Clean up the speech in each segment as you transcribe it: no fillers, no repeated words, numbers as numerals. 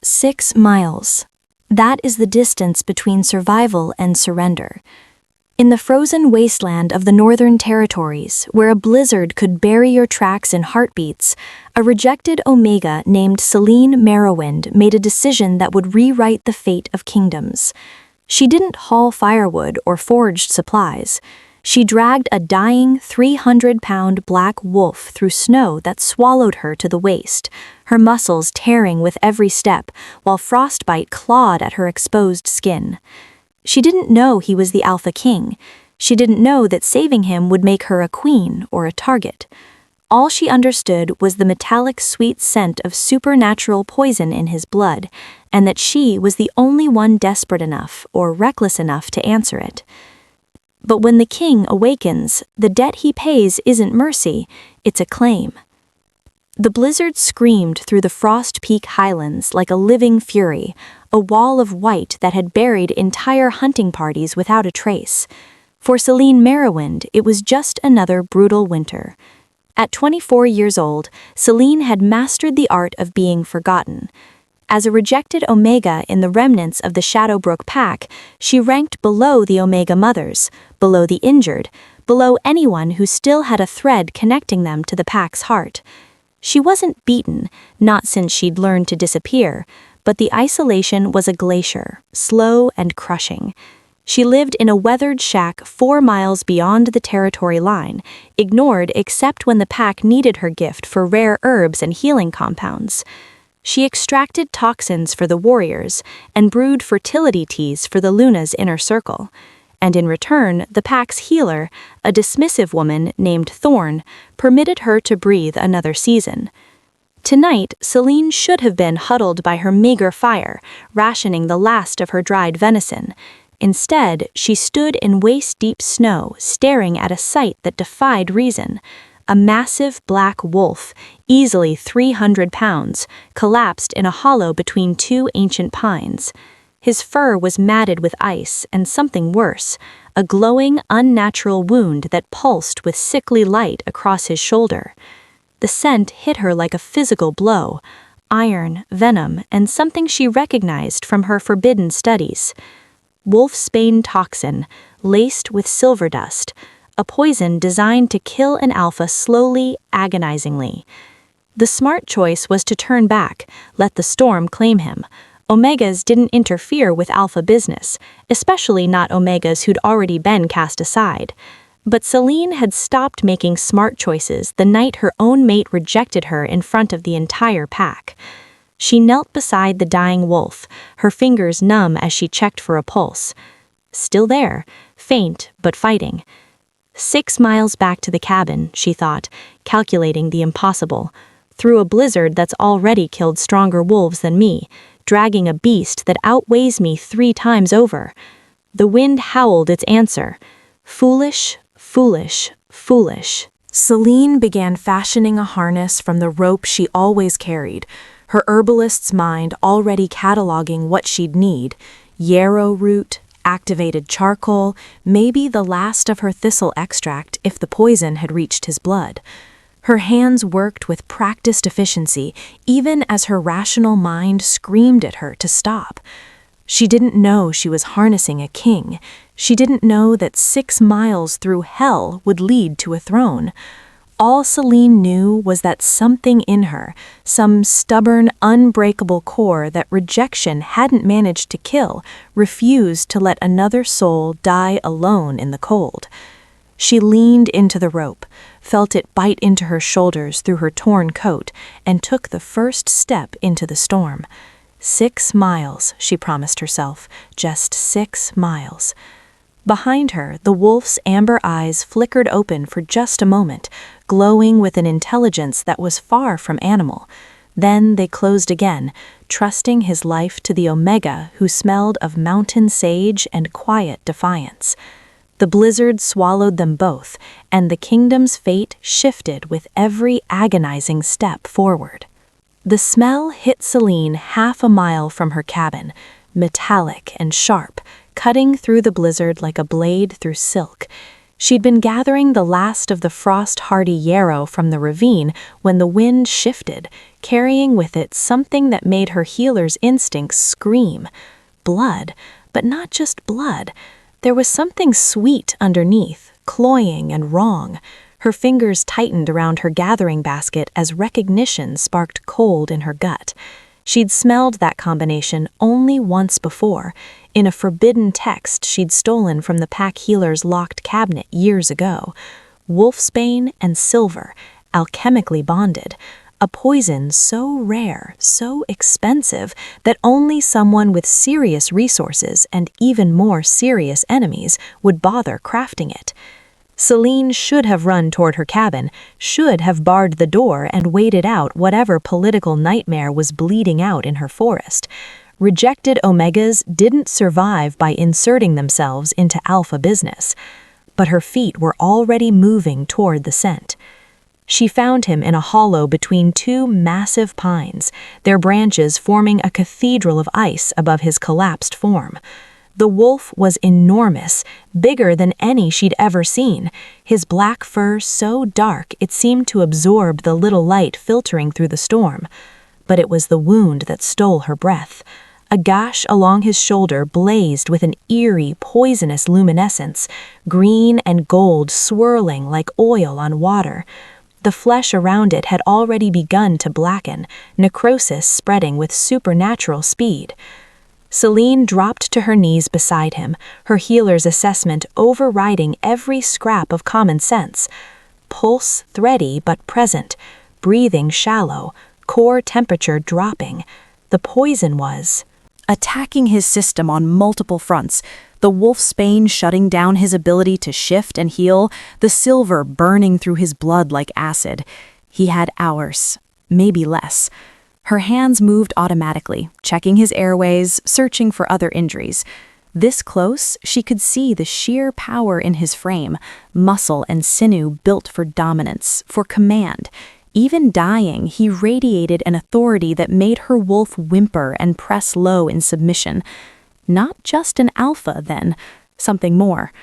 6 miles. That is the distance between survival and surrender. In the frozen wasteland of the Northern Territories, where a blizzard could bury your tracks in heartbeats, a rejected Omega named Selene Marrowind made a decision that would rewrite the fate of kingdoms. She didn't haul firewood or foraged supplies. She dragged a dying 300-pound black wolf through snow that swallowed her to the waist, her muscles tearing with every step, while frostbite clawed at her exposed skin. She didn't know he was the Alpha King. She didn't know that saving him would make her a queen or a target. All she understood was the metallic sweet scent of supernatural poison in his blood, and that she was the only one desperate enough or reckless enough to answer it. But when the king awakens, the debt he pays isn't mercy, it's a claim. The blizzard screamed through the Frost Peak highlands like a living fury, a wall of white that had buried entire hunting parties without a trace. For Selene Marrowind, it was just another brutal winter. At 24 years old, Selene had mastered the art of being forgotten. As a rejected Omega in the remnants of the Shadowbrook pack, she ranked below the Omega mothers, below the injured, below anyone who still had a thread connecting them to the pack's heart. She wasn't beaten, not since she'd learned to disappear, but the isolation was a glacier, slow and crushing. She lived in a weathered shack 4 miles beyond the territory line, ignored except when the pack needed her gift for rare herbs and healing compounds. She extracted toxins for the warriors and brewed fertility teas for the Luna's inner circle. And in return, the pack's healer, a dismissive woman named Thorn, permitted her to breathe another season. Tonight, Selene should have been huddled by her meager fire, rationing the last of her dried venison. Instead, she stood in waist-deep snow, staring at a sight that defied reason. A massive black wolf, easily 300 pounds, collapsed in a hollow between 2 ancient pines. His fur was matted with ice and something worse, a glowing, unnatural wound that pulsed with sickly light across his shoulder. The scent hit her like a physical blow, iron, venom, and something she recognized from her forbidden studies. Wolfsbane toxin, laced with silver dust, a poison designed to kill an alpha slowly, agonizingly. The smart choice was to turn back, let the storm claim him. Omegas didn't interfere with alpha business, especially not Omegas who'd already been cast aside. But Selene had stopped making smart choices the night her own mate rejected her in front of the entire pack. She knelt beside the dying wolf, her fingers numb as she checked for a pulse. Still there, faint but fighting. 6 miles back to the cabin, she thought, calculating the impossible. Through a blizzard that's already killed stronger wolves than me, dragging a beast that outweighs me 3 times over. The wind howled its answer. Foolish, foolish, foolish. Selene began fashioning a harness from the rope she always carried, her herbalist's mind already cataloging what she'd need: yarrow root, activated charcoal, maybe the last of her thistle extract if the poison had reached his blood. Her hands worked with practiced efficiency, even as her rational mind screamed at her to stop. She didn't know she was harnessing a king. She didn't know that 6 miles through hell would lead to a throne. All Selene knew was that something in her, some stubborn, unbreakable core that rejection hadn't managed to kill, refused to let another soul die alone in the cold. She leaned into the rope, felt it bite into her shoulders through her torn coat, and took the first step into the storm. 6 miles, she promised herself, just 6 miles. Behind her, the wolf's amber eyes flickered open for just a moment, glowing with an intelligence that was far from animal. Then they closed again, trusting his life to the Omega who smelled of mountain sage and quiet defiance. The blizzard swallowed them both, and the kingdom's fate shifted with every agonizing step forward. The smell hit Selene half a mile from her cabin, metallic and sharp, cutting through the blizzard like a blade through silk. She'd been gathering the last of the frost-hardy yarrow from the ravine when the wind shifted, carrying with it something that made her healer's instincts scream. Blood, but not just blood. There was something sweet underneath, cloying and wrong. Her fingers tightened around her gathering basket as recognition sparked cold in her gut. She'd smelled that combination only once before, in a forbidden text she'd stolen from the pack healer's locked cabinet years ago. Wolfsbane and silver, alchemically bonded. A poison so rare, so expensive, that only someone with serious resources and even more serious enemies would bother crafting it. Selene should have run toward her cabin, should have barred the door and waited out whatever political nightmare was bleeding out in her forest. Rejected Omegas didn't survive by inserting themselves into alpha business, but her feet were already moving toward the scent. She found him in a hollow between two massive pines, their branches forming a cathedral of ice above his collapsed form. The wolf was enormous, bigger than any she'd ever seen, his black fur so dark it seemed to absorb the little light filtering through the storm. But it was the wound that stole her breath. A gash along his shoulder blazed with an eerie, poisonous luminescence, green and gold swirling like oil on water. The flesh around it had already begun to blacken, necrosis spreading with supernatural speed. Selene dropped to her knees beside him, her healer's assessment overriding every scrap of common sense. Pulse thready but present, breathing shallow, core temperature dropping. The poison was attacking his system on multiple fronts, the wolfsbane shutting down his ability to shift and heal, the silver burning through his blood like acid. He had hours, maybe less. Her hands moved automatically, checking his airways, searching for other injuries. This close, she could see the sheer power in his frame, muscle and sinew built for dominance, for command. Even dying, he radiated an authority that made her wolf whimper and press low in submission. Not just an alpha, then, something more.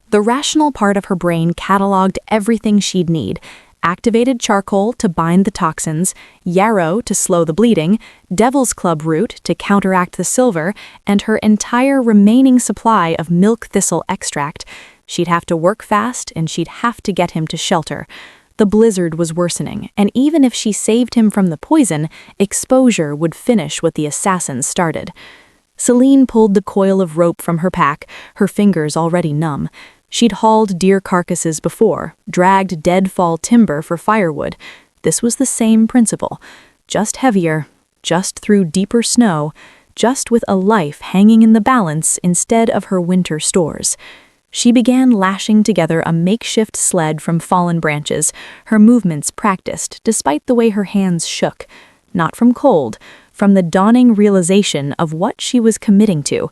The rational part of her brain cataloged everything she'd need: activated charcoal to bind the toxins, yarrow to slow the bleeding, devil's club root to counteract the silver, and her entire remaining supply of milk thistle extract. She'd have to work fast, and she'd have to get him to shelter. The blizzard was worsening, and even if she saved him from the poison, exposure would finish what the assassins started. Selene pulled the coil of rope from her pack, her fingers already numb. She'd hauled deer carcasses before, dragged deadfall timber for firewood. This was the same principle. Just heavier, just through deeper snow, just with a life hanging in the balance instead of her winter stores. She began lashing together a makeshift sled from fallen branches, her movements practiced despite the way her hands shook. Not from cold, from the dawning realization of what she was committing to.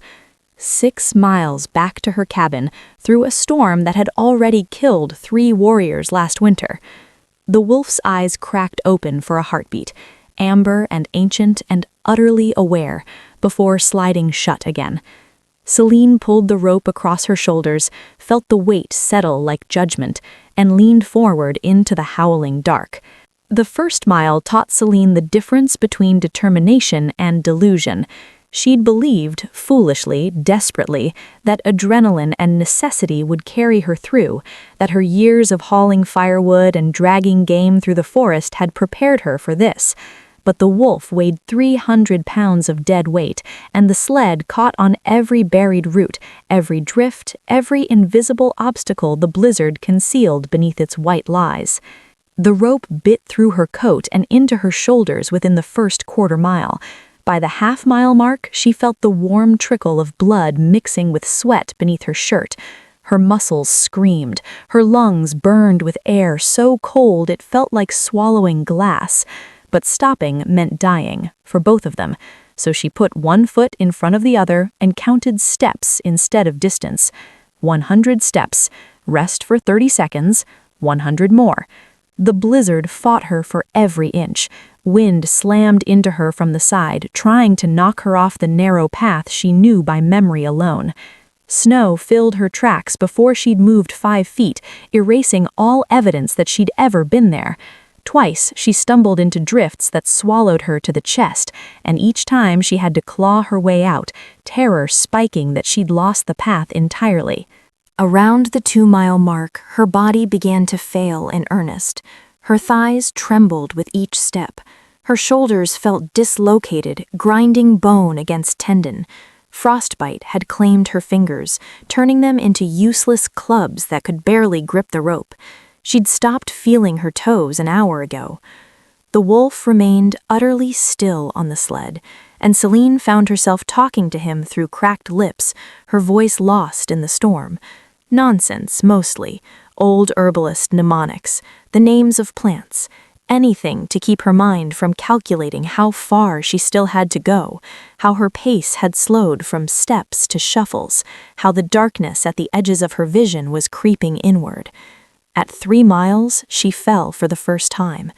6 miles back to her cabin, through a storm that had already killed 3 warriors last winter. The wolf's eyes cracked open for a heartbeat, amber and ancient and utterly aware, before sliding shut again. Selene pulled the rope across her shoulders, felt the weight settle like judgment, and leaned forward into the howling dark. The first mile taught Selene the difference between determination and delusion. She'd believed, foolishly, desperately, that adrenaline and necessity would carry her through, that her years of hauling firewood and dragging game through the forest had prepared her for this. But the wolf weighed 300 pounds of dead weight, and the sled caught on every buried root, every drift, every invisible obstacle the blizzard concealed beneath its white lies. The rope bit through her coat and into her shoulders within the first quarter mile. By the half-mile mark, she felt the warm trickle of blood mixing with sweat beneath her shirt. Her muscles screamed, her lungs burned with air so cold it felt like swallowing glass. But stopping meant dying, for both of them, so she put one foot in front of the other and counted steps instead of distance. 100 steps, rest for 30 seconds, 100 more. The blizzard fought her for every inch. Wind slammed into her from the side, trying to knock her off the narrow path she knew by memory alone. Snow filled her tracks before she'd moved 5 feet, erasing all evidence that she'd ever been there. Twice, she stumbled into drifts that swallowed her to the chest, and each time she had to claw her way out, terror spiking that she'd lost the path entirely. Around the 2-mile mark, her body began to fail in earnest. Her thighs trembled with each step. Her shoulders felt dislocated, grinding bone against tendon. Frostbite had claimed her fingers, turning them into useless clubs that could barely grip the rope. She'd stopped feeling her toes an hour ago. The wolf remained utterly still on the sled, and Selene found herself talking to him through cracked lips, her voice lost in the storm. Nonsense, mostly. Old herbalist mnemonics, the names of plants. Anything to keep her mind from calculating how far she still had to go, how her pace had slowed from steps to shuffles, how the darkness at the edges of her vision was creeping inward. At 3 miles, she fell for the first time.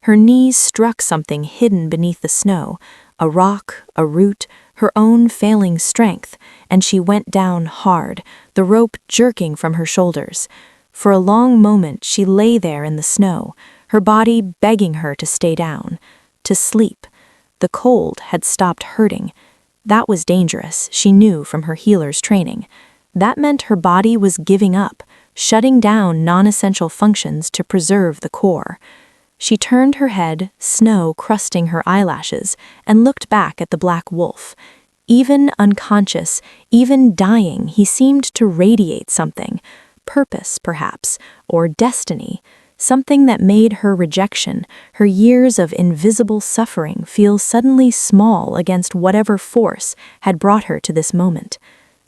Her knees struck something hidden beneath the snow, a rock, a root, her own failing strength, and she went down hard, the rope jerking from her shoulders. For a long moment she lay there in the snow, her body begging her to stay down, to sleep. The cold had stopped hurting. That was dangerous, she knew from her healer's training. That meant her body was giving up, shutting down non-essential functions to preserve the core. She turned her head, snow crusting her eyelashes, and looked back at the black wolf. Even unconscious, even dying, he seemed to radiate something. Purpose, perhaps, or destiny. Something that made her rejection, her years of invisible suffering, feel suddenly small against whatever force had brought her to this moment.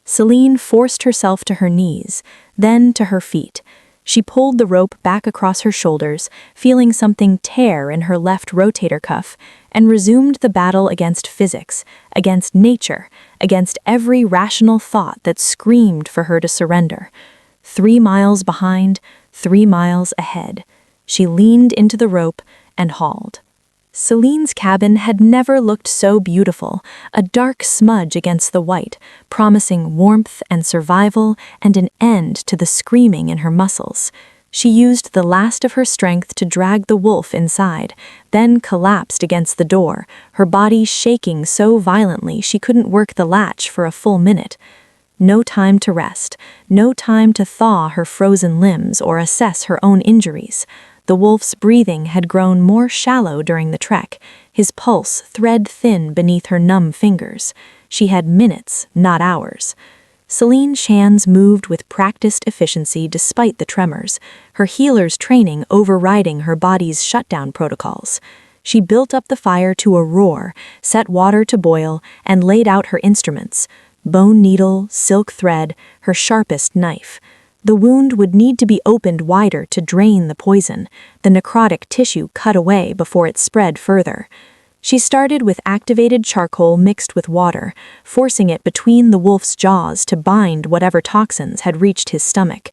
Selene forced herself to her knees, then to her feet. She pulled the rope back across her shoulders, feeling something tear in her left rotator cuff, and resumed the battle against physics, against nature, against every rational thought that screamed for her to surrender. 3 miles behind, 3 miles ahead. She leaned into the rope and hauled. Selene's cabin had never looked so beautiful, a dark smudge against the white, promising warmth and survival and an end to the screaming in her muscles. She used the last of her strength to drag the wolf inside, then collapsed against the door, her body shaking so violently she couldn't work the latch for a full minute. No time to rest, no time to thaw her frozen limbs or assess her own injuries. The wolf's breathing had grown more shallow during the trek, his pulse thread-thin beneath her numb fingers. She had minutes, not hours. Selene's hands moved with practiced efficiency despite the tremors, her healer's training overriding her body's shutdown protocols. She built up the fire to a roar, set water to boil, and laid out her instruments. Bone needle, silk thread, her sharpest knife. The wound would need to be opened wider to drain the poison, the necrotic tissue cut away before it spread further. She started with activated charcoal mixed with water, forcing it between the wolf's jaws to bind whatever toxins had reached his stomach.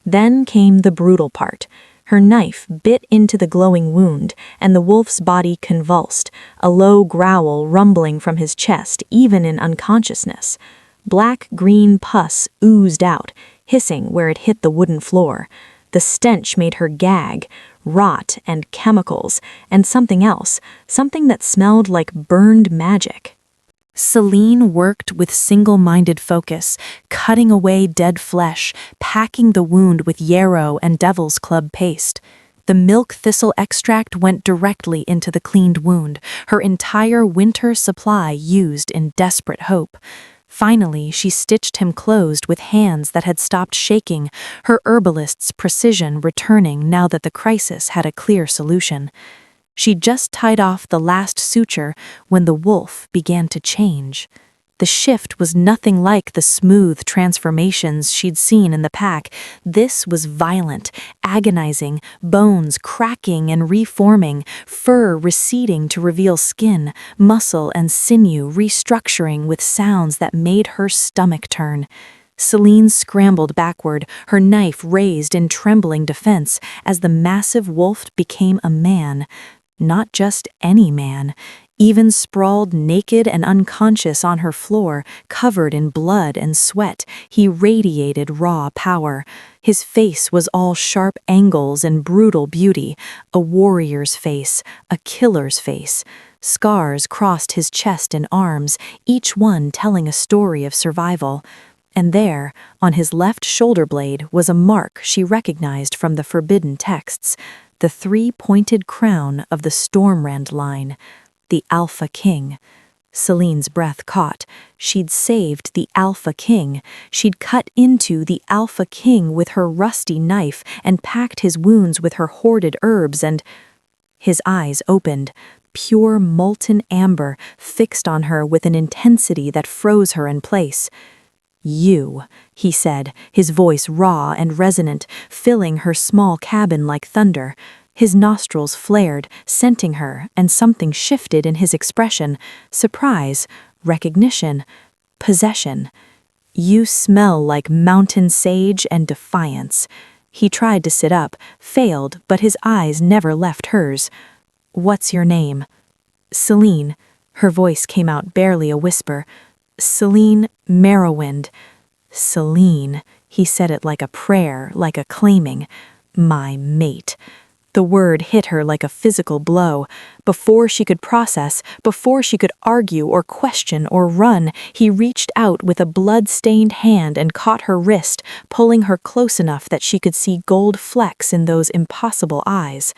Then came the brutal part. Her knife bit into the glowing wound, and the wolf's body convulsed, a low growl rumbling from his chest even in unconsciousness. Black-green pus oozed out, hissing where it hit the wooden floor. The stench made her gag, rot and chemicals, and something else, something that smelled like burned magic. Selene worked with single-minded focus, cutting away dead flesh, packing the wound with yarrow and devil's club paste. The milk thistle extract went directly into the cleaned wound, her entire winter supply used in desperate hope. Finally, she stitched him closed with hands that had stopped shaking, her herbalist's precision returning now that the crisis had a clear solution. She just tied off the last suture when the wolf began to change. The shift was nothing like the smooth transformations she'd seen in the pack. This was violent, agonizing, bones cracking and reforming, fur receding to reveal skin, muscle and sinew restructuring with sounds that made her stomach turn. Selene scrambled backward, her knife raised in trembling defense as the massive wolf became a man. Not just any man. Even sprawled naked and unconscious on her floor, covered in blood and sweat, he radiated raw power. His face was all sharp angles and brutal beauty, a warrior's face, a killer's face. Scars crossed his chest and arms, each one telling a story of survival. And there, on his left shoulder blade, was a mark she recognized from the forbidden texts, the three-pointed crown of the Stormrend line. The Alpha King. Selene's breath caught. She'd saved the Alpha King. She'd cut into the Alpha King with her rusty knife and packed his wounds with her hoarded herbs and... His eyes opened, pure molten amber, fixed on her with an intensity that froze her in place. "You," he said, his voice raw and resonant, filling her small cabin like thunder. His nostrils flared, scenting her, and something shifted in his expression. Surprise, recognition, possession. "You smell like mountain sage and defiance." He tried to sit up, failed, but his eyes never left hers. "What's your name?" "Selene." Her voice came out barely a whisper. "Selene Marrowind." "Selene," he said it like a prayer, like a claiming. "My mate." The word hit her like a physical blow. Before she could process, before she could argue or question or run, he reached out with a blood-stained hand and caught her wrist, pulling her close enough that she could see gold flecks in those impossible eyes.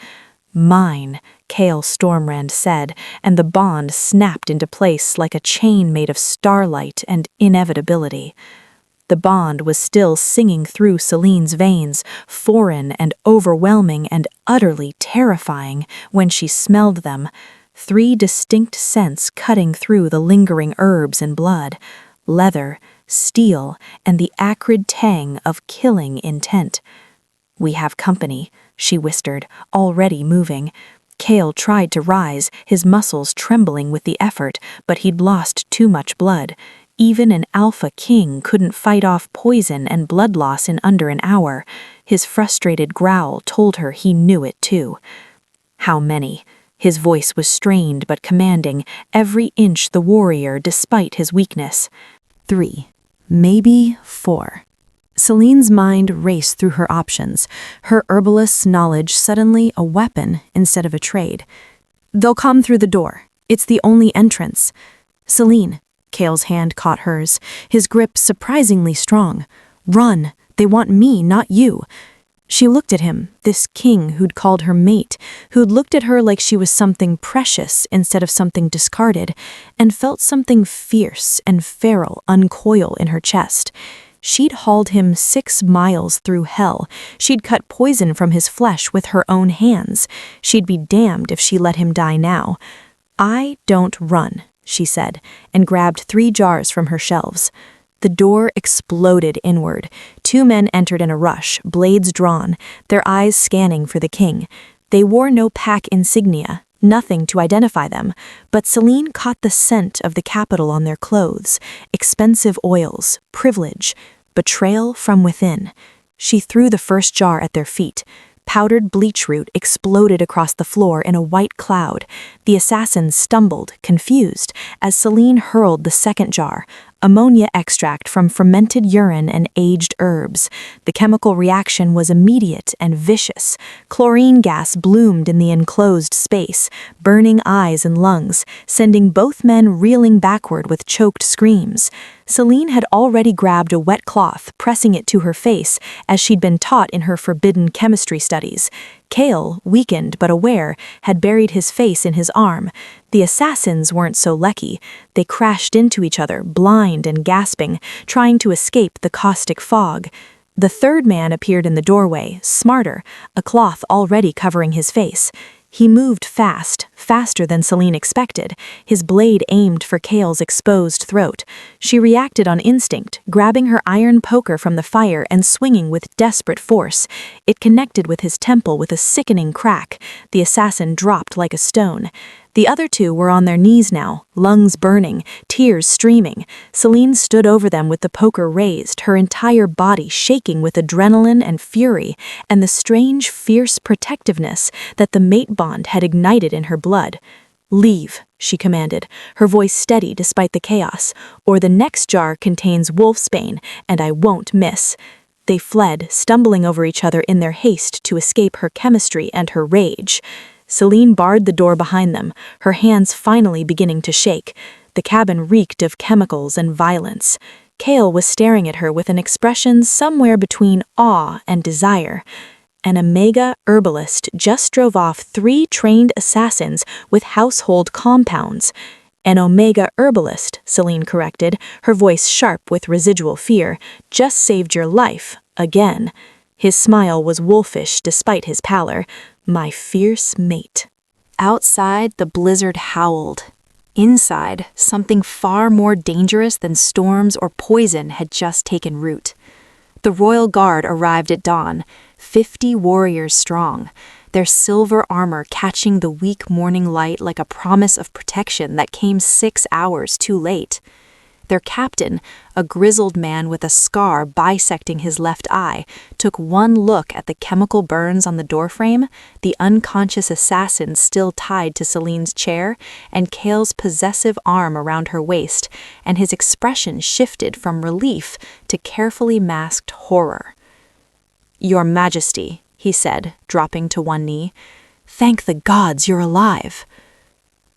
"Mine," Chaol Stormrend said, and the bond snapped into place like a chain made of starlight and inevitability. The bond was still singing through Selene's veins, foreign and overwhelming and utterly terrifying when she smelled them, three distinct scents cutting through the lingering herbs and blood, leather, steel, and the acrid tang of killing intent. "We have company," she whispered, already moving. Chaol tried to rise, his muscles trembling with the effort, but he'd lost too much blood. Even an Alpha King couldn't fight off poison and blood loss in under an hour. His frustrated growl told her he knew it too. "How many?" His voice was strained but commanding, every inch the warrior despite his weakness. 3, maybe 4. Selene's mind raced through her options, her herbalist's knowledge suddenly a weapon instead of a trade. "They'll come through the door. It's the only entrance." "Selene." Chaol's hand caught hers, his grip surprisingly strong. "Run. They want me, not you." She looked at him, this king who'd called her mate, who'd looked at her like she was something precious instead of something discarded, and felt something fierce and feral uncoil in her chest. She'd hauled him 6 miles through hell. She'd cut poison from his flesh with her own hands. She'd be damned if she let him die now. "I don't run," she said, and grabbed 3 jars from her shelves. The door exploded inward. 2 men entered in a rush, blades drawn, their eyes scanning for the king. They wore no pack insignia, nothing to identify them, but Selene caught the scent of the capital on their clothes, expensive oils, privilege, betrayal from within. She threw the first jar at their feet. Powdered bleach root exploded across the floor in a white cloud. The assassins stumbled, confused, as Selene hurled the second jar, ammonia extract from fermented urine and aged herbs. The chemical reaction was immediate and vicious. Chlorine gas bloomed in the enclosed space, burning eyes and lungs, sending both men reeling backward with choked screams. Selene had already grabbed a wet cloth, pressing it to her face, as she'd been taught in her forbidden chemistry studies. Chaol, weakened but aware, had buried his face in his arm. The assassins weren't so lucky. They crashed into each other, blind and gasping, trying to escape the caustic fog. The third man appeared in the doorway, smarter, a cloth already covering his face. He moved fast, faster than Selene expected, his blade aimed for Chaol's exposed throat. She reacted on instinct, grabbing her iron poker from the fire and swinging with desperate force. It connected with his temple with a sickening crack. The assassin dropped like a stone. The other 2 were on their knees now, lungs burning, tears streaming. Selene stood over them with the poker raised, her entire body shaking with adrenaline and fury, and the strange, fierce protectiveness that the mate bond had ignited in her blood. "Leave," she commanded, her voice steady despite the chaos, "or the next jar contains wolfsbane, and I won't miss." They fled, stumbling over each other in their haste to escape her chemistry and her rage. Selene barred the door behind them, her hands finally beginning to shake. The cabin reeked of chemicals and violence. Kale was staring at her with an expression somewhere between awe and desire. An Omega herbalist just drove off 3 trained assassins with household compounds. An Omega herbalist, Selene corrected, her voice sharp with residual fear, just saved your life, again. His smile was wolfish despite his pallor. My fierce mate. Outside, the blizzard howled. Inside, something far more dangerous than storms or poison had just taken root. The royal guard arrived at dawn, 50 warriors strong, their silver armor catching the weak morning light like a promise of protection that came 6 hours too late. Their captain, a grizzled man with a scar bisecting his left eye, took one look at the chemical burns on the doorframe, the unconscious assassin still tied to Selene's chair, and Kale's possessive arm around her waist, and his expression shifted from relief to carefully masked horror. "Your Majesty," he said, dropping to one knee, "thank the gods you're alive."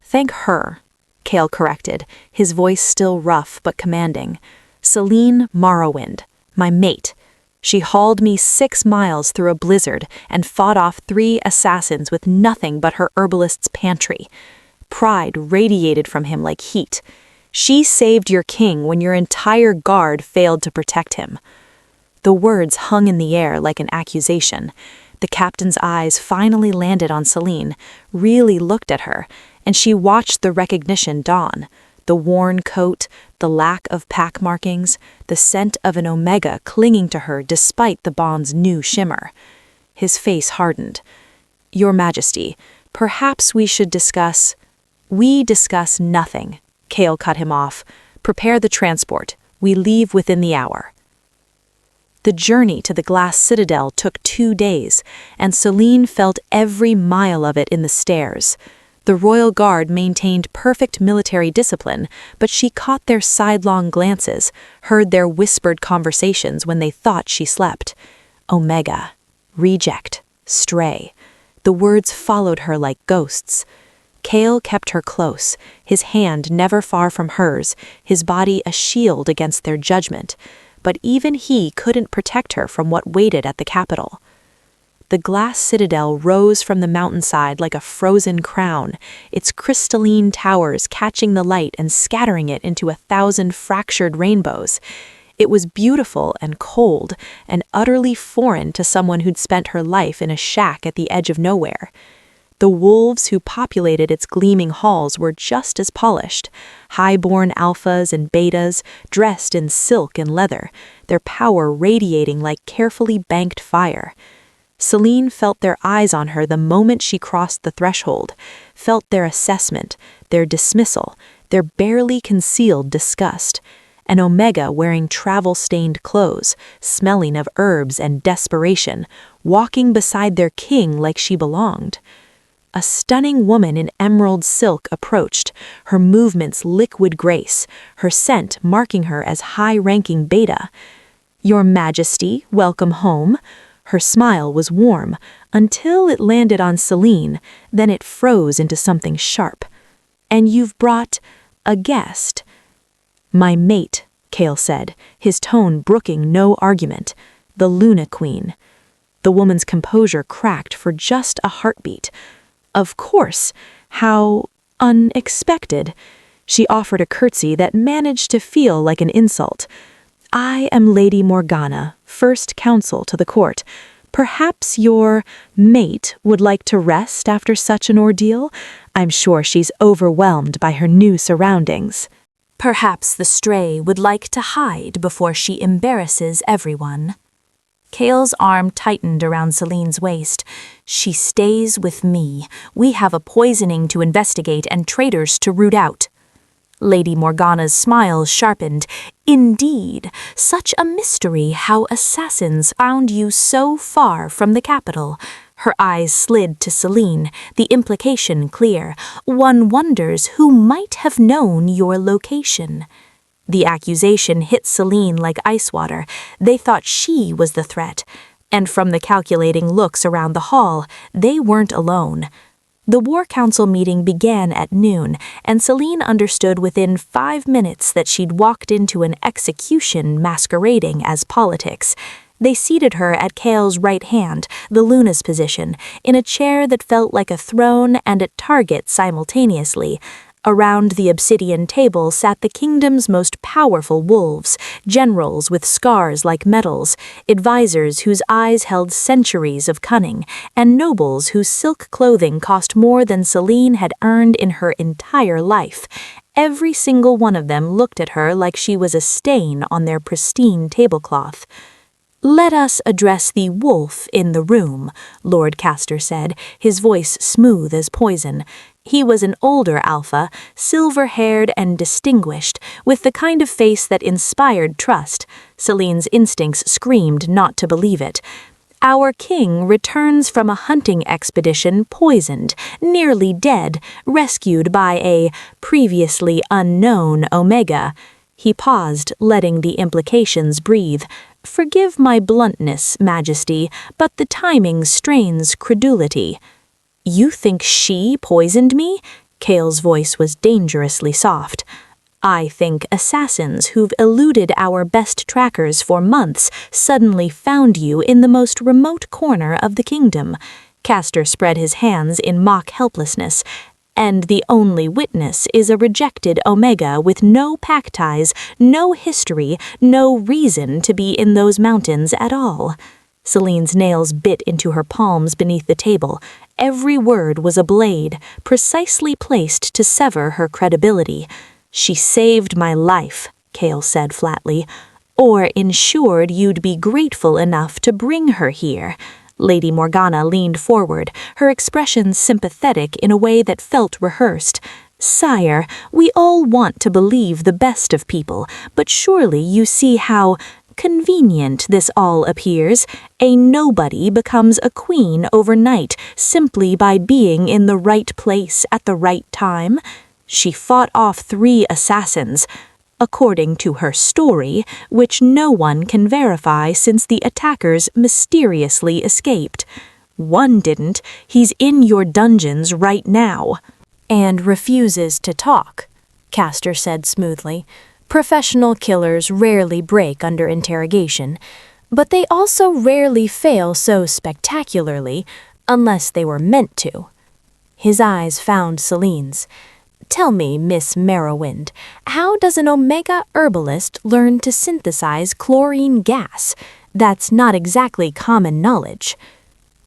"Thank her," Kale corrected, his voice still rough but commanding. "Selene Marrowind, my mate. She hauled me 6 miles through a blizzard and fought off 3 assassins with nothing but her herbalist's pantry. Pride radiated from him like heat. She saved your king when your entire guard failed to protect him." The words hung in the air like an accusation. The captain's eyes finally landed on Selene, really looked at her, and she watched the recognition dawn. The worn coat, the lack of pack markings, the scent of an Omega clinging to her despite the bond's new shimmer. His face hardened. "Your Majesty, perhaps we should discuss—" "We discuss nothing," Kale cut him off. "Prepare the transport. We leave within the hour." The journey to the glass citadel took 2 days, and Selene felt every mile of it in the stairs. The royal guard maintained perfect military discipline, but she caught their sidelong glances, heard their whispered conversations when they thought she slept. Omega, reject, stray. The words followed her like ghosts. Kale kept her close, his hand never far from hers, his body a shield against their judgment. But even he couldn't protect her from what waited at the capital. The glass citadel rose from the mountainside like a frozen crown, its crystalline towers catching the light and scattering it into 1,000 fractured rainbows. It was beautiful and cold, and utterly foreign to someone who'd spent her life in a shack at the edge of nowhere. The wolves who populated its gleaming halls were just as polished, high-born alphas and betas, dressed in silk and leather, their power radiating like carefully banked fire. Selene felt their eyes on her the moment she crossed the threshold, felt their assessment, their dismissal, their barely concealed disgust. An Omega wearing travel-stained clothes, smelling of herbs and desperation, walking beside their king like she belonged. A stunning woman in emerald silk approached, her movements liquid grace, her scent marking her as high-ranking beta. "Your Majesty, welcome home." Her smile was warm, until it landed on Selene, then it froze into something sharp. "And you've brought a guest." "My mate," Kale said, his tone brooking no argument. "The Luna Queen." The woman's composure cracked for just a heartbeat. "Of course. How unexpected." She offered a curtsy that managed to feel like an insult. "I am Lady Morgana, first counsel to the court. Perhaps your mate would like to rest after such an ordeal? I'm sure she's overwhelmed by her new surroundings." "Perhaps the stray would like to hide before she embarrasses everyone." Kale's arm tightened around Selene's waist. "She stays with me. We have a poisoning to investigate and traitors to root out." Lady Morgana's smile sharpened. "Indeed, such a mystery how assassins found you so far from the capital." Her eyes slid to Selene, the implication clear. One wonders who might have known your location. The accusation hit Selene like ice water. They thought she was the threat. And from the calculating looks around the hall, they weren't alone. The War Council meeting began at noon, and Selene understood within 5 minutes that she'd walked into an execution masquerading as politics. They seated her at Kale's right hand, the Luna's position, in a chair that felt like a throne and a target simultaneously. Around the obsidian table sat the kingdom's most powerful wolves, generals with scars like medals, advisors whose eyes held centuries of cunning, and nobles whose silk clothing cost more than Selene had earned in her entire life. Every single one of them looked at her like she was a stain on their pristine tablecloth. "Let us address the wolf in the room," Lord Castor said, his voice smooth as poison. He was an older alpha, silver-haired and distinguished, with the kind of face that inspired trust. Selene's instincts screamed not to believe it. "Our king returns from a hunting expedition poisoned, nearly dead, rescued by a previously unknown Omega." He paused, letting the implications breathe. "Forgive my bluntness, Majesty, but the timing strains credulity." "You think she poisoned me?" Kale's voice was dangerously soft. "I think assassins who've eluded our best trackers for months suddenly found you in the most remote corner of the kingdom." Castor spread his hands in mock helplessness. "And the only witness is a rejected Omega with no pack ties, no history, no reason to be in those mountains at all." Selene's nails bit into her palms beneath the table. Every word was a blade, precisely placed to sever her credibility. "She saved my life," Kale said flatly, "or ensured you'd be grateful enough to bring her here." Lady Morgana leaned forward, her expression sympathetic in a way that felt rehearsed. "Sire, we all want to believe the best of people, but surely you see how convenient this all appears. A nobody becomes a queen overnight simply by being in the right place at the right time. She fought off 3 assassins, according to her story, which no one can verify since the attackers mysteriously escaped. One didn't. He's in your dungeons right now." "And refuses to talk," Castor said smoothly. "Professional killers rarely break under interrogation, but they also rarely fail so spectacularly, unless they were meant to." His eyes found Selene's. "Tell me, Miss Marrowind, how does an Omega herbalist learn to synthesize chlorine gas? That's not exactly common knowledge."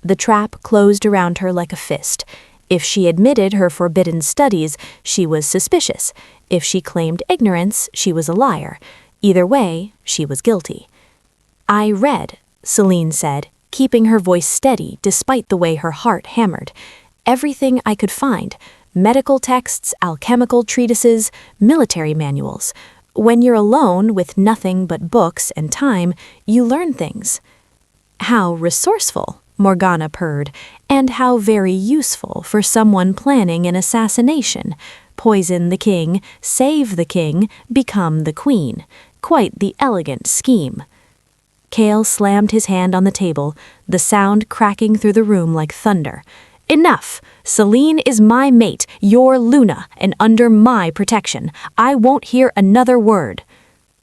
The trap closed around her like a fist. If she admitted her forbidden studies, she was suspicious. If she claimed ignorance, she was a liar. Either way, she was guilty. "I read," Selene said, keeping her voice steady despite the way her heart hammered. "Everything I could find. Medical texts, alchemical treatises, military manuals. When you're alone with nothing but books and time, you learn things." "How resourceful," Morgana purred, "and how very useful for someone planning an assassination. Poison the king, save the king, become the queen. Quite the elegant scheme." Kale slammed his hand on the table, the sound cracking through the room like thunder. "Enough! Selene is my mate, your Luna, and under my protection. I won't hear another word."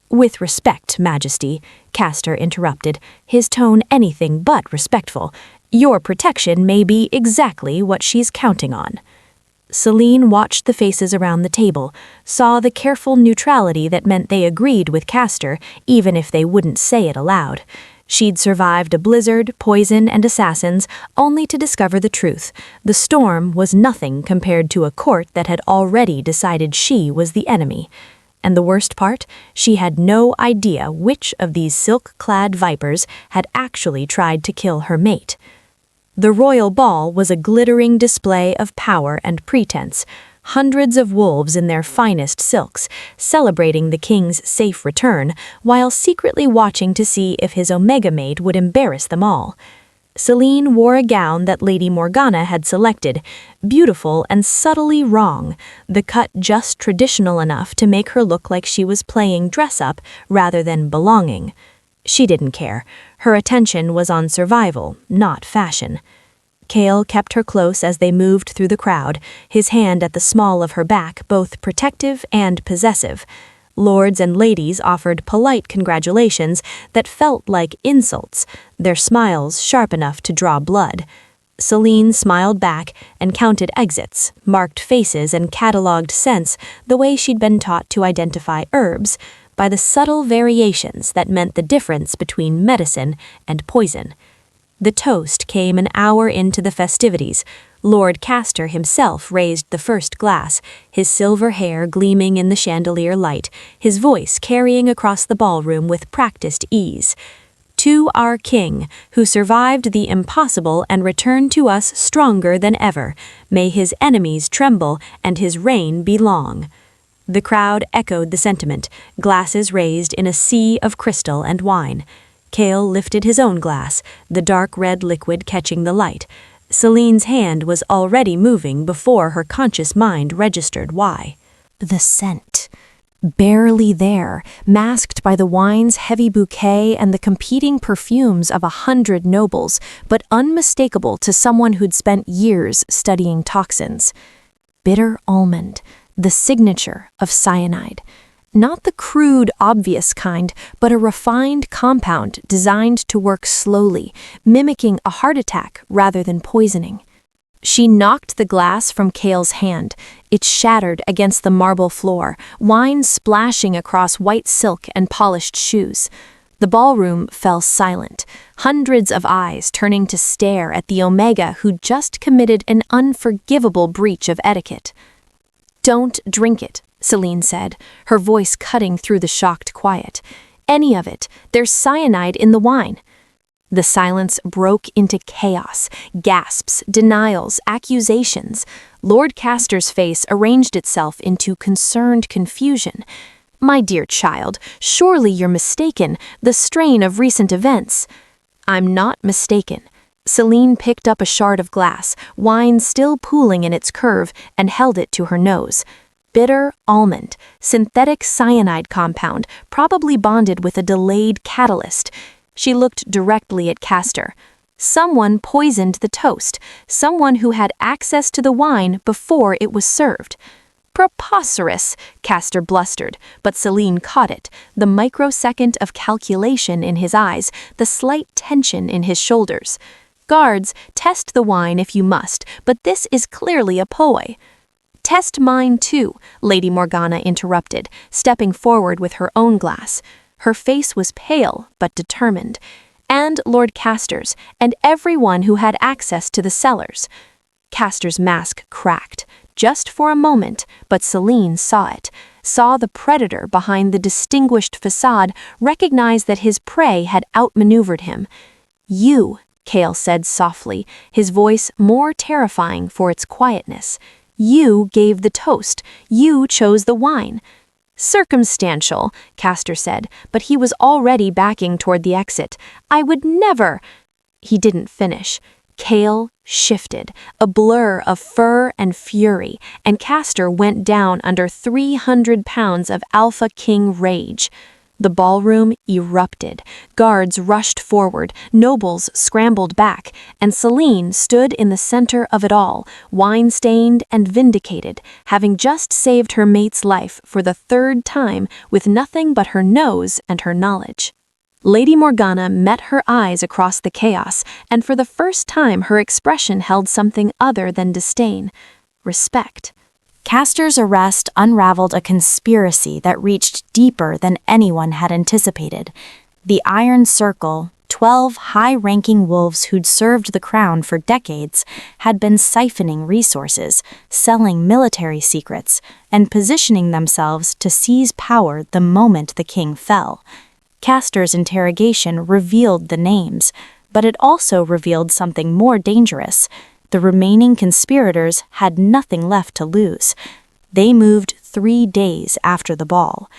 "With respect, Majesty," Castor interrupted, his tone anything but respectful. "Your protection may be exactly what she's counting on." Selene watched the faces around the table, saw the careful neutrality that meant they agreed with Castor, even if they wouldn't say it aloud. She'd survived a blizzard, poison, and assassins, only to discover the truth. The storm was nothing compared to a court that had already decided she was the enemy. And the worst part, she had no idea which of these silk-clad vipers had actually tried to kill her mate. The royal ball was a glittering display of power and pretense. Hundreds of wolves in their finest silks, celebrating the king's safe return, while secretly watching to see if his Omega mate would embarrass them all. Selene wore a gown that Lady Morgana had selected, beautiful and subtly wrong, the cut just traditional enough to make her look like she was playing dress-up rather than belonging. She didn't care. Her attention was on survival, not fashion. Cale kept her close as they moved through the crowd, his hand at the small of her back, both protective and possessive. Lords and ladies offered polite congratulations that felt like insults, their smiles sharp enough to draw blood. Selene smiled back and counted exits, marked faces and catalogued scents the way she'd been taught to identify herbs, by the subtle variations that meant the difference between medicine and poison. The toast came an hour into the festivities. Lord Castor himself raised the first glass, his silver hair gleaming in the chandelier light, his voice carrying across the ballroom with practiced ease. To our king, who survived the impossible and returned to us stronger than ever, may his enemies tremble and his reign be long. The crowd echoed the sentiment, glasses raised in a sea of crystal and wine. Cale lifted his own glass, the dark red liquid catching the light. Selene's hand was already moving before her conscious mind registered why. The scent. Barely there, masked by the wine's heavy bouquet and the competing perfumes of 100 nobles, but unmistakable to someone who'd spent years studying toxins. Bitter almond, the signature of cyanide. Not the crude, obvious kind, but a refined compound designed to work slowly, mimicking a heart attack rather than poisoning. She knocked the glass from Cale's hand. It shattered against the marble floor, wine splashing across white silk and polished shoes. The ballroom fell silent, hundreds of eyes turning to stare at the Omega who'd just committed an unforgivable breach of etiquette. "Don't drink it," Selene said, her voice cutting through the shocked quiet. "Any of it. There's cyanide in the wine." The silence broke into chaos, gasps, denials, accusations. Lord Castor's face arranged itself into concerned confusion. "My dear child, surely you're mistaken, the strain of recent events." "I'm not mistaken." Selene picked up a shard of glass, wine still pooling in its curve, and held it to her nose. Bitter almond, synthetic cyanide compound, probably bonded with a delayed catalyst. She looked directly at Castor. Someone poisoned the toast, someone who had access to the wine before it was served. "Preposterous," Castor blustered, but Selene caught it, the microsecond of calculation in his eyes, the slight tension in his shoulders. "Guards, test the wine if you must, but this is clearly a poi." "Test mine too," Lady Morgana interrupted, stepping forward with her own glass. Her face was pale but determined. "And Lord Castor's, and everyone who had access to the cellars." Castor's mask cracked, just for a moment, but Selene saw it, saw the predator behind the distinguished facade recognize that his prey had outmaneuvered him. "You," Cale said softly, his voice more terrifying for its quietness. "You gave the toast. You chose the wine." "Circumstantial," Castor said, but he was already backing toward the exit. "I would never—" He didn't finish. Cale shifted, a blur of fur and fury, and Castor went down under 300 pounds of Alpha King rage. The ballroom erupted. Guards rushed forward, nobles scrambled back, and Selene stood in the center of it all, wine-stained and vindicated, having just saved her mate's life for the third time with nothing but her nose and her knowledge. Lady Morgana met her eyes across the chaos, and for the first time her expression held something other than disdain. Respect. Castor's arrest unraveled a conspiracy that reached deeper than anyone had anticipated. The Iron Circle, 12 high-ranking wolves who'd served the crown for decades, had been siphoning resources, selling military secrets, and positioning themselves to seize power the moment the king fell. Castor's interrogation revealed the names, but it also revealed something more dangerous. The remaining conspirators had nothing left to lose. They moved 3 days after the ball.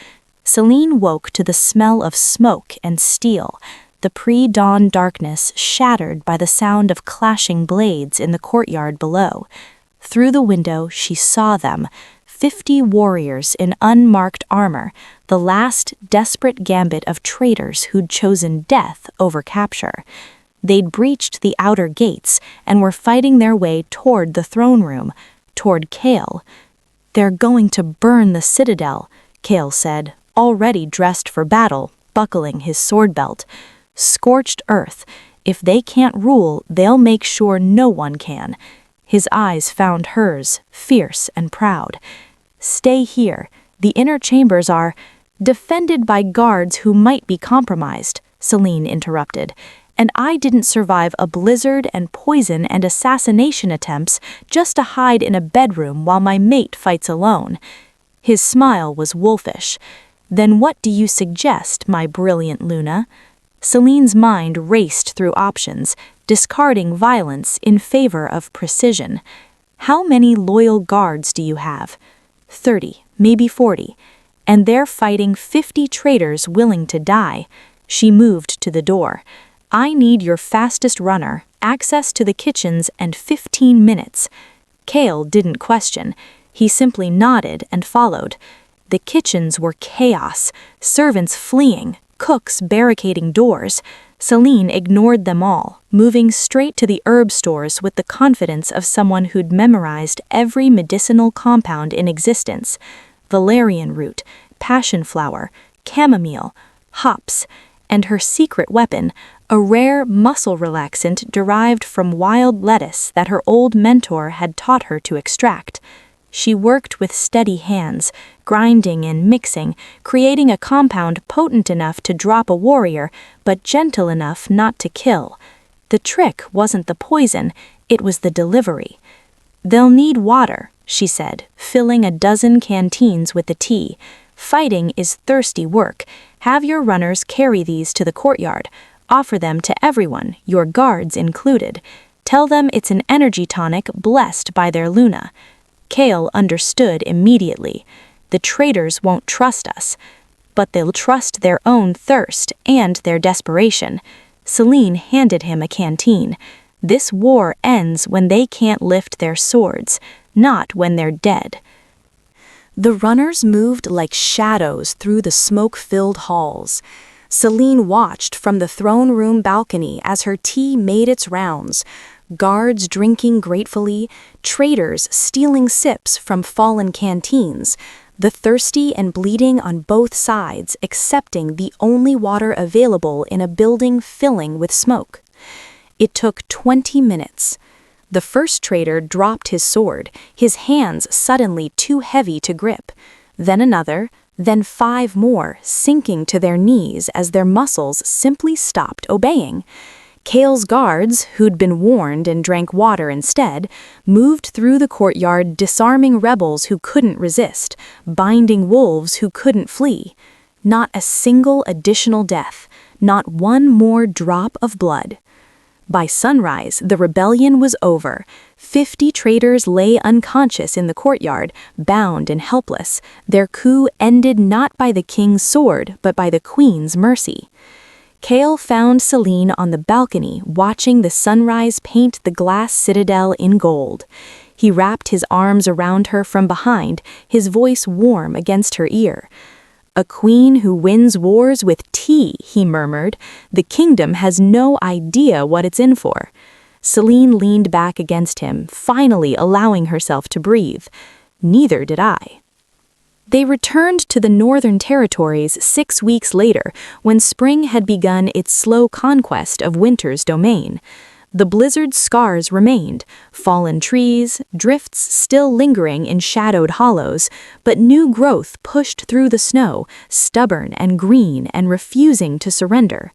Selene woke to the smell of smoke and steel. the pre-dawn darkness shattered by the sound of clashing blades in the courtyard below. Through the window she saw them, 50 warriors in unmarked armor, the last desperate gambit of traitors who'd chosen death over capture. They'd breached the outer gates and were fighting their way toward the throne room, toward Kale. "They're going to burn the citadel," Kale said, already dressed for battle, buckling his sword belt. "Scorched earth. If they can't rule, they'll make sure no one can." His eyes found hers, fierce and proud. "Stay here. The inner chambers are defended by guards who might be compromised," Selene interrupted. "And I didn't survive a blizzard and poison and assassination attempts just to hide in a bedroom while my mate fights alone." His smile was wolfish. "Then what do you suggest, my brilliant Luna?" Selene's mind raced through options, discarding violence in favor of precision. "How many loyal guards do you have?" 30, maybe 40. "And they're fighting 50 traitors willing to die." She moved to the door. "I need your fastest runner, access to the kitchens, and 15 minutes. Kale didn't question. He simply nodded and followed. The kitchens were chaos, servants fleeing, cooks barricading doors. Selene ignored them all, moving straight to the herb stores with the confidence of someone who'd memorized every medicinal compound in existence. Valerian root, passion flower, chamomile, hops, and her secret weapon, a rare muscle relaxant derived from wild lettuce that her old mentor had taught her to extract. She worked with steady hands, grinding and mixing, creating a compound potent enough to drop a warrior, but gentle enough not to kill. The trick wasn't the poison, it was the delivery. "They'll need water," she said, filling a dozen canteens with the tea. "Fighting is thirsty work. Have your runners carry these to the courtyard. Offer them to everyone, your guards included. Tell them it's an energy tonic blessed by their Luna." Kale understood immediately. The traitors won't trust us, but they'll trust their own thirst and their desperation. Selene handed him a canteen. "This war ends when they can't lift their swords, not when they're dead." The runners moved like shadows through the smoke-filled halls. Selene watched from the throne room balcony as her tea made its rounds. Guards drinking gratefully, traitors stealing sips from fallen canteens, the thirsty and bleeding on both sides accepting the only water available in a building filling with smoke. It took 20 minutes. The first traitor dropped his sword, his hands suddenly too heavy to grip. Then another, then 5 more, sinking to their knees as their muscles simply stopped obeying. Kale's guards, who'd been warned and drank water instead, moved through the courtyard disarming rebels who couldn't resist, binding wolves who couldn't flee. Not a single additional death, not one more drop of blood. By sunrise, the rebellion was over. 50 traitors lay unconscious in the courtyard, bound and helpless, their coup ended not by the king's sword, but by the queen's mercy. Kale found Selene on the balcony, watching the sunrise paint the glass citadel in gold. He wrapped his arms around her from behind, his voice warm against her ear. "A queen who wins wars with tea," he murmured. "The kingdom has no idea what it's in for." Selene leaned back against him, finally allowing herself to breathe. Neither did I. They returned to the Northern Territories 6 weeks later, when spring had begun its slow conquest of winter's domain. The blizzard's scars remained, fallen trees, drifts still lingering in shadowed hollows, but new growth pushed through the snow, stubborn and green and refusing to surrender.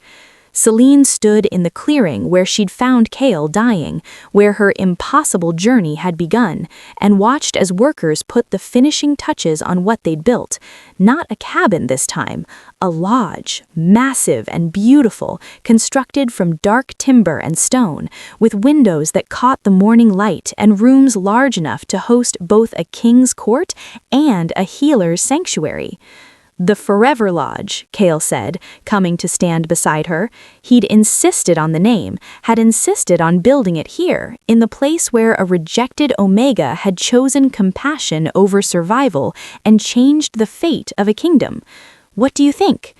Selene stood in the clearing where she'd found Kale dying, where her impossible journey had begun, and watched as workers put the finishing touches on what they'd built. Not a cabin this time, a lodge, massive and beautiful, constructed from dark timber and stone, with windows that caught the morning light and rooms large enough to host both a king's court and a healer's sanctuary. "The Forever Lodge," Kale said, coming to stand beside her. He'd insisted on the name, had insisted on building it here, in the place where a rejected Omega had chosen compassion over survival and changed the fate of a kingdom. "What do you think?"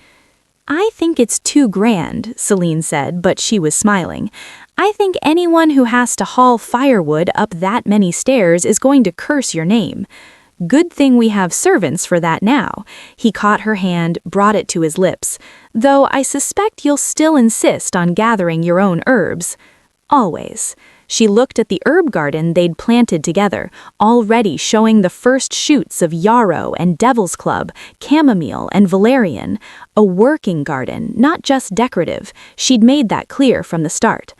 "I think it's too grand," Selene said, but she was smiling. "I think anyone who has to haul firewood up that many stairs is going to curse your name. Good thing we have servants for that now." He caught her hand, brought it to his lips. "Though I suspect you'll still insist on gathering your own herbs." "Always." She looked at the herb garden they'd planted together, already showing the first shoots of yarrow and devil's club, chamomile and valerian. A working garden, not just decorative. She'd made that clear from the start.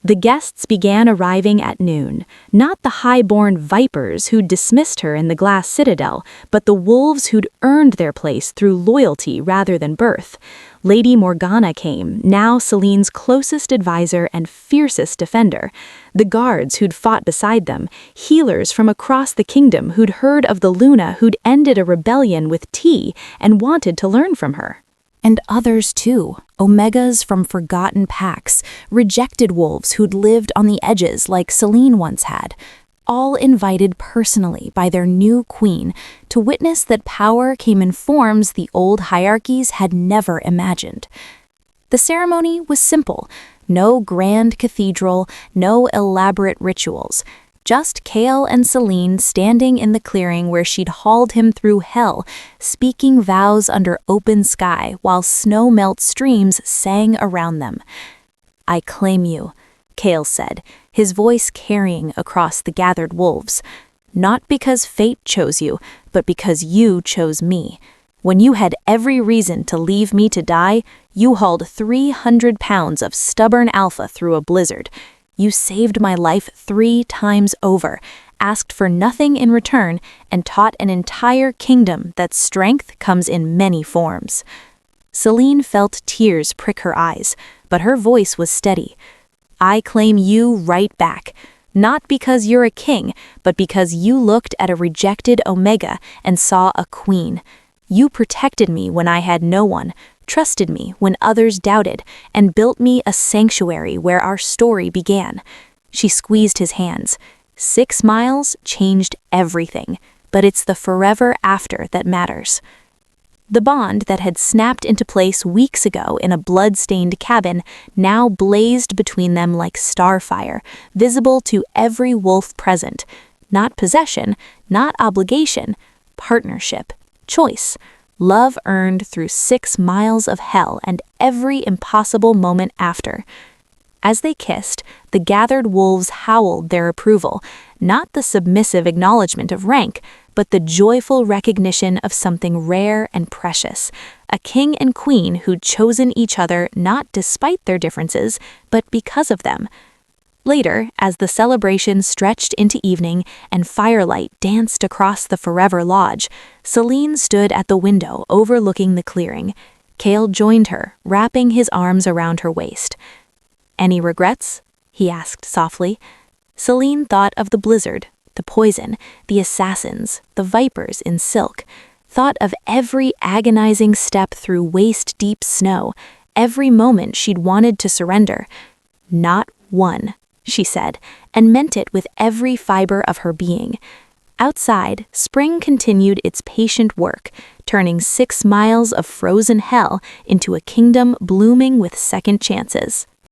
The guests began arriving at noon, not the high-born vipers who'd dismissed her in the glass citadel, but the wolves who'd earned their place through loyalty rather than birth. Lady Morgana came, now Selene's closest advisor and fiercest defender. The guards who'd fought beside them, healers from across the kingdom who'd heard of the Luna who'd ended a rebellion with tea and wanted to learn from her. And others too, Omegas from forgotten packs, rejected wolves who'd lived on the edges like Selene once had, all invited personally by their new queen to witness that power came in forms the old hierarchies had never imagined. The ceremony was simple, no grand cathedral, no elaborate rituals. Just Kale and Selene standing in the clearing where she'd hauled him through hell, speaking vows under open sky while snow-melt streams sang around them. "I claim you," Kale said, his voice carrying across the gathered wolves. "Not because fate chose you, but because you chose me. When you had every reason to leave me to die, you hauled 300 pounds of stubborn alpha through a blizzard. You saved my life 3 times over, asked for nothing in return, and taught an entire kingdom that strength comes in many forms." Selene felt tears prick her eyes, but her voice was steady. "I claim you right back. Not because you're a king, but because you looked at a rejected Omega and saw a queen. You protected me when I had no one, trusted me when others doubted, and built me a sanctuary where our story began." She squeezed his hands. 6 miles changed everything, but it's the forever after that matters. The bond that had snapped into place weeks ago in a blood-stained cabin now blazed between them like starfire, visible to every wolf present. Not possession, not obligation, partnership, choice. Love earned through 6 miles of hell and every impossible moment after. As they kissed, the gathered wolves howled their approval, not the submissive acknowledgement of rank, but the joyful recognition of something rare and precious, a king and queen who'd chosen each other not despite their differences, but because of them. Later, as the celebration stretched into evening and firelight danced across the Forever Lodge, Selene stood at the window overlooking the clearing. Kale joined her, wrapping his arms around her waist. "Any regrets?" he asked softly. Selene thought of the blizzard, the poison, the assassins, the vipers in silk, thought of every agonizing step through waist-deep snow, every moment she'd wanted to surrender. "Not one," she said, and meant it with every fiber of her being. Outside, spring continued its patient work, turning 6 miles of frozen hell into a kingdom blooming with second chances.